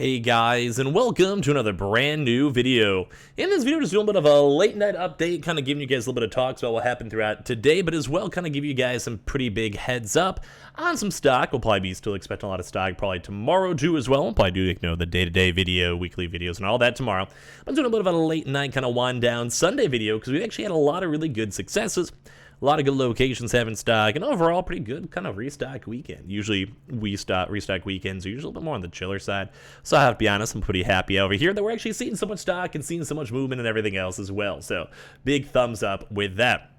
Hey guys, and welcome to another brand new video. In this video, just doing a bit of a late night update, kind of giving you guys a little bit of talks about what happened throughout today, but as well kind of give you guys some pretty big heads up on some stock. We'll probably be still expecting a lot of stock probably tomorrow too as well. We'll probably do the day-to-day video, weekly videos, and all that tomorrow. I'm doing a bit of a late night kind of wind down Sunday video because we actually had a lot of really good successes. A lot of good locations having stock, and overall pretty good kind of restock weekend. Usually restock weekends are usually a little bit more on the chiller side. So I have to be honest, I'm pretty happy over here that we're actually seeing so much stock and seeing so much movement and everything else as well. So big thumbs up with that.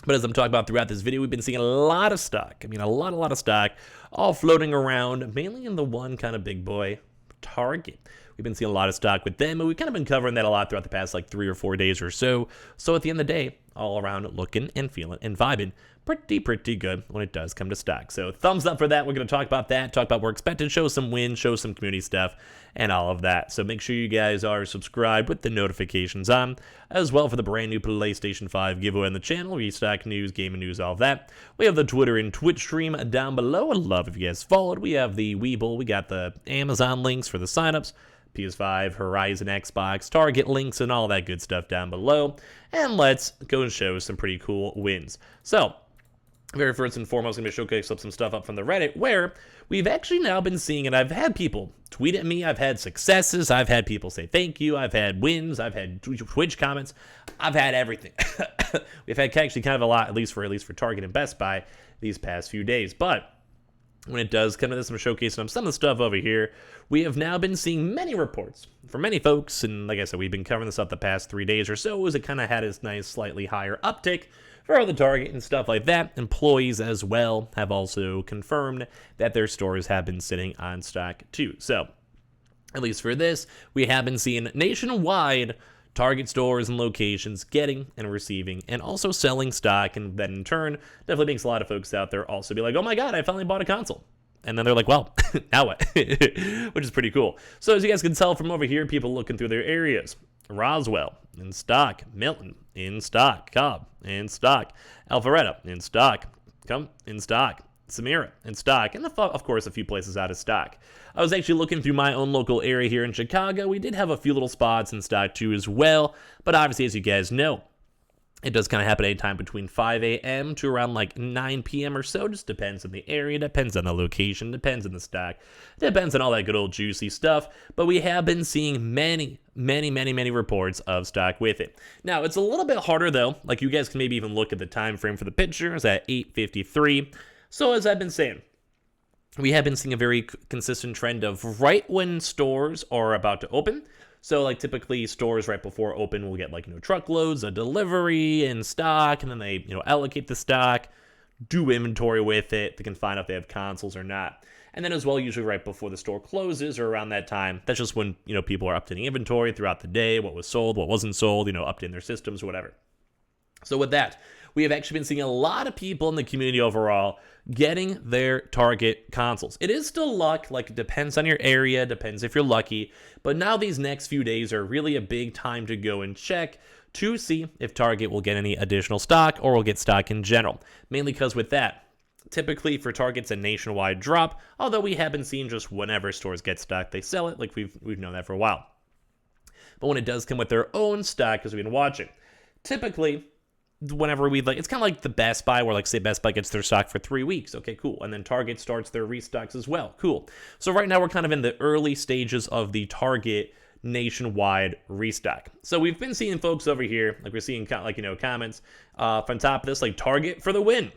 But as I'm talking about throughout this video, we've been seeing a lot of stock. I mean, a lot of stock all floating around, mainly in the one kind of big boy, Target. We've been seeing a lot of stock with them, and we've kind of been covering that a lot throughout the past like 3 or 4 days or so. So at the end of the day, all around looking and feeling and vibing pretty good when it does come to stock. So thumbs up for that. We're going to talk about that, talk about what we're expecting, show some wins, show some community stuff, and all of that. So make sure you guys are subscribed with the notifications on, as well for the brand new PlayStation 5 giveaway on the channel, restock news, gaming news, all of that. We have the Twitter and Twitch stream down below. I'd love if you guys followed. We have the Webull. We got the Amazon links for the signups. PS5, Horizon, Xbox, Target links, and all that good stuff down below. And let's go and show some pretty cool wins. So, very first and foremost, I'm going to showcase some stuff up from the Reddit, where we've actually now been seeing, and I've had people tweet at me, I've had successes, I've had people say thank you, I've had wins, I've had Twitch comments, I've had everything. We've had actually kind of a lot, at least for Target and Best Buy these past few days, but when it does come to this, I'm showcasing some of the stuff over here. We have now been seeing many reports from many folks, and like I said, we've been covering this up the past 3 days or so, as it kind of had its nice, slightly higher uptick for the Target and stuff like that. Employees as well have also confirmed that their stores have been sitting on stock too. So, at least for this, we have been seeing nationwide Target stores and locations getting and receiving and also selling stock, and that in turn definitely makes a lot of folks out there also be like, oh my god, I finally bought a console. And then they're like, well, now what? Which is pretty cool. So as you guys can tell from over here, people looking through their areas. Roswell, in stock. Milton, in stock. Cobb, in stock. Alpharetta, in stock. In stock. Samira, in stock, and of course a few places out of stock. I was actually looking through my own local area here in Chicago. We did have a few little spots in stock too as well, but obviously, as you guys know, it does kind of happen anytime between 5 a.m. to around like 9 p.m. or so. Just depends on the area, depends on the location, depends on the stock, depends on all that good old juicy stuff. But we have been seeing many reports of stock with it. Now, it's a little bit harder though. Like, you guys can maybe even look at the time frame for the picture. It's at 8:53. So as I've been saying, we have been seeing a very consistent trend of right when stores are about to open. So like typically stores right before open will get like, truckloads of delivery in stock, and then they, allocate the stock, do inventory with it. They can find out if they have consoles or not. And then as well, usually right before the store closes or around that time, that's just when, people are updating inventory throughout the day, what was sold, what wasn't sold, updating their systems or whatever. So with that, we have actually been seeing a lot of people in the community overall getting their Target consoles. It is still luck, like it depends on your area, depends if you're lucky, but now these next few days are really a big time to go and check to see if Target will get any additional stock or will get stock in general. Mainly because with that, typically for Target's a nationwide drop, although we have been seeing just whenever stores get stock, they sell it, like we've known that for a while. But when it does come with their own stock, as we've been watching, typically whenever it's kind of like the Best Buy, where like say Best Buy gets their stock for 3 weeks. Okay, cool. And then Target starts their restocks as well. Cool. So right now we're kind of in the early stages of the Target nationwide restock. So we've been seeing folks over here, like we're seeing comments from top of this, like Target for the win.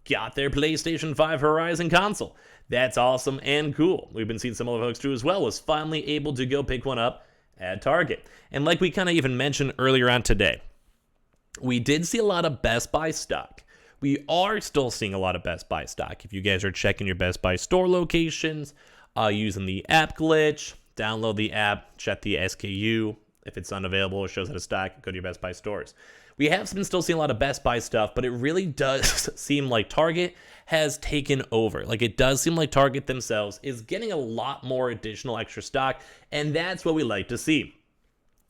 Got their PlayStation 5 Horizon console. That's awesome and cool. We've been seeing some other folks too as well, was finally able to go pick one up at Target. And like we kind of even mentioned earlier on today, we did see a lot of Best Buy stock. We are still seeing a lot of Best Buy stock. If you guys are checking your Best Buy store locations, using the app glitch, download the app, check the SKU. If it's unavailable, it shows out of stock, go to your Best Buy stores. We have been still seeing a lot of Best Buy stuff, but it really does seem like Target has taken over. Like, it does seem like Target themselves is getting a lot more additional extra stock, and that's what we like to see.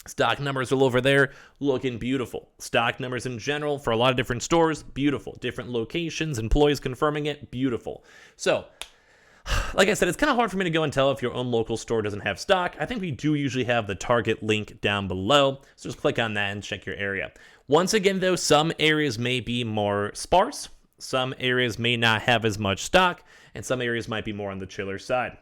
Stock numbers all over there looking beautiful. Stock numbers in general for a lot of different stores, beautiful. Different locations, employees confirming it, beautiful. So Like I said, it's kind of hard for me to go and tell if your own local store doesn't have stock. I think we do usually have the Target link down below, so just click on that and check your area. Once again, though, some areas may be more sparse, some areas may not have as much stock, and some areas might be more on the chiller side.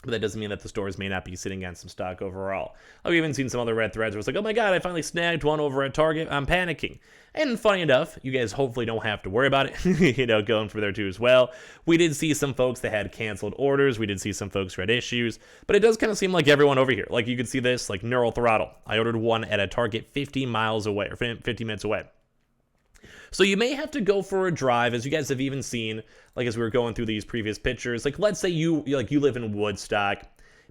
But that doesn't mean that the stores may not be sitting on some stock overall. I've even seen some other red threads where it's like, oh my god, I finally snagged one over at Target, I'm panicking. And funny enough, you guys hopefully don't have to worry about it, going for there too as well. We did see some folks that had canceled orders, we did see some folks who had issues, but it does kind of seem like everyone over here, like you can see this, like Neural Throttle. I ordered one at a Target 50 miles away, or 50 minutes away. So you may have to go for a drive, as you guys have even seen, like as we were going through these previous pictures. Like let's say you live in Woodstock,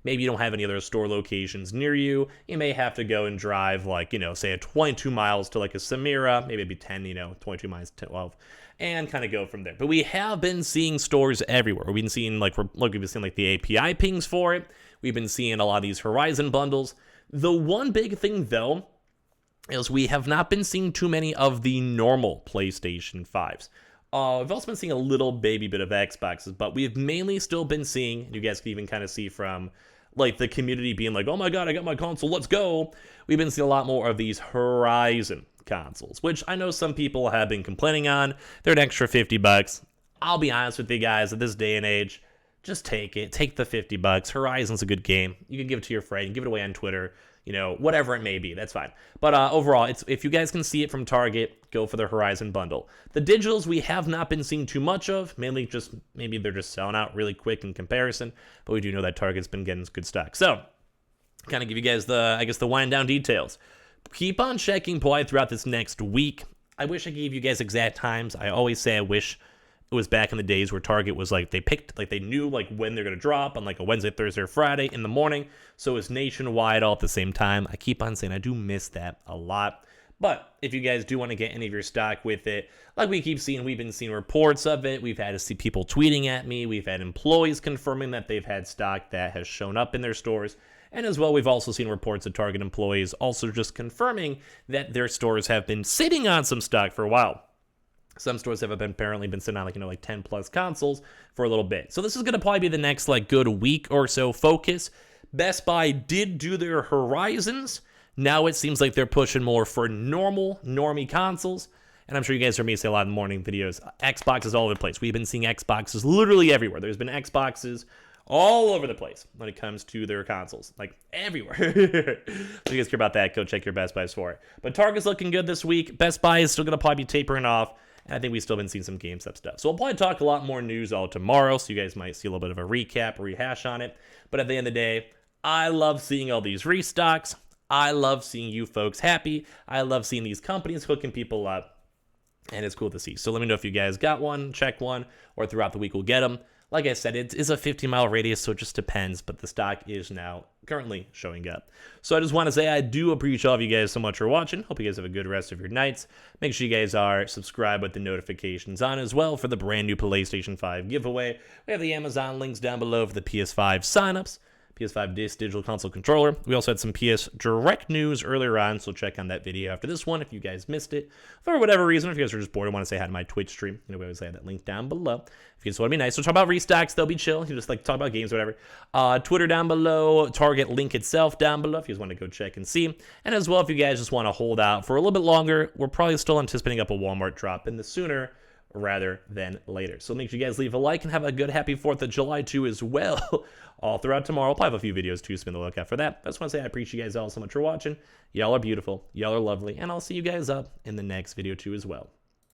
maybe you don't have any other store locations near you. You may have to go and drive like, say 22 miles to like a Samira, maybe it'd be 10, 22 miles, 12, and kind of go from there. But we have been seeing stores everywhere. We've been seeing like the API pings for it. We've been seeing a lot of these Horizon bundles. The one big thing though, is we have not been seeing too many of the normal PlayStation 5s. We've also been seeing a little baby bit of Xboxes, but we've mainly still been seeing, you guys can even kind of see from like the community being like, oh my god, I got my console, let's go. We've been seeing a lot more of these Horizon consoles, which I know some people have been complaining on. They're an extra $50. I'll be honest with you guys, at this day and age, just take it. Take the $50. Horizon's a good game. You can give it to your friend, give it away on Twitter. Whatever it may be, that's fine. But overall, if you guys can see it from Target, go for the Horizon bundle. The digitals we have not been seeing too much of, mainly just, maybe they're just selling out really quick in comparison, but we do know that Target's been getting good stock. So, kind of give you guys the wind down details. Keep on checking Poi throughout this next week. I wish I gave you guys exact times. I always say I wish it was back in the days where Target was like, they knew like when they're going to drop on like a Wednesday, Thursday, or Friday in the morning. So it's nationwide all at the same time. I keep on saying I do miss that a lot. But if you guys do want to get any of your stock with it, like we keep seeing, we've been seeing reports of it. We've had to see people tweeting at me. We've had employees confirming that they've had stock that has shown up in their stores. And as well, we've also seen reports of Target employees also just confirming that their stores have been sitting on some stock for a while. Some stores have apparently been sitting on like 10 plus consoles for a little bit. So this is going to probably be the next like good week or so focus. Best Buy did do their Horizons. Now it seems like they're pushing more for normie consoles. And I'm sure you guys heard me say a lot in the morning videos. Xbox is all over the place. We've been seeing Xboxes literally everywhere. There's been Xboxes all over the place when it comes to their consoles, like everywhere. So if you guys care about that, go check your Best Buys for it. But Target's looking good this week. Best Buy is still going to probably be tapering off. And I think we've still been seeing some GameStop stuff. So we'll probably talk a lot more news all tomorrow, so you guys might see a little bit of a recap, rehash on it. But at the end of the day, I love seeing all these restocks. I love seeing you folks happy. I love seeing these companies hooking people up. And it's cool to see. So let me know if you guys got one, check one, or throughout the week we'll get them. Like I said, it is a 50-mile radius, so it just depends, but the stock is now currently showing up. So I just want to say I do appreciate all of you guys so much for watching. Hope you guys have a good rest of your nights. Make sure you guys are subscribed with the notifications on as well for the brand new PlayStation 5 giveaway. We have the Amazon links down below for the PS5 signups. PS5 Digital Console Controller. We also had some PS Direct news earlier on, so check on that video after this one if you guys missed it. For whatever reason, if you guys are just bored and want to say hi to my Twitch stream, we always have that link down below. If you guys want to be nice, so talk about restocks, they'll be chill. You just like talk about games or whatever. Twitter down below, Target link itself down below if you guys want to go check and see. And as well, if you guys just want to hold out for a little bit longer, we're probably still anticipating up a Walmart drop in the sooner rather than later. So make sure you guys leave a like and have a good happy 4th of July too as well. All throughout tomorrow. I'll probably have a few videos too, so be on the lookout for that. I just want to say I appreciate you guys all so much for watching. Y'all are beautiful. Y'all are lovely. And I'll see you guys up in the next video too as well.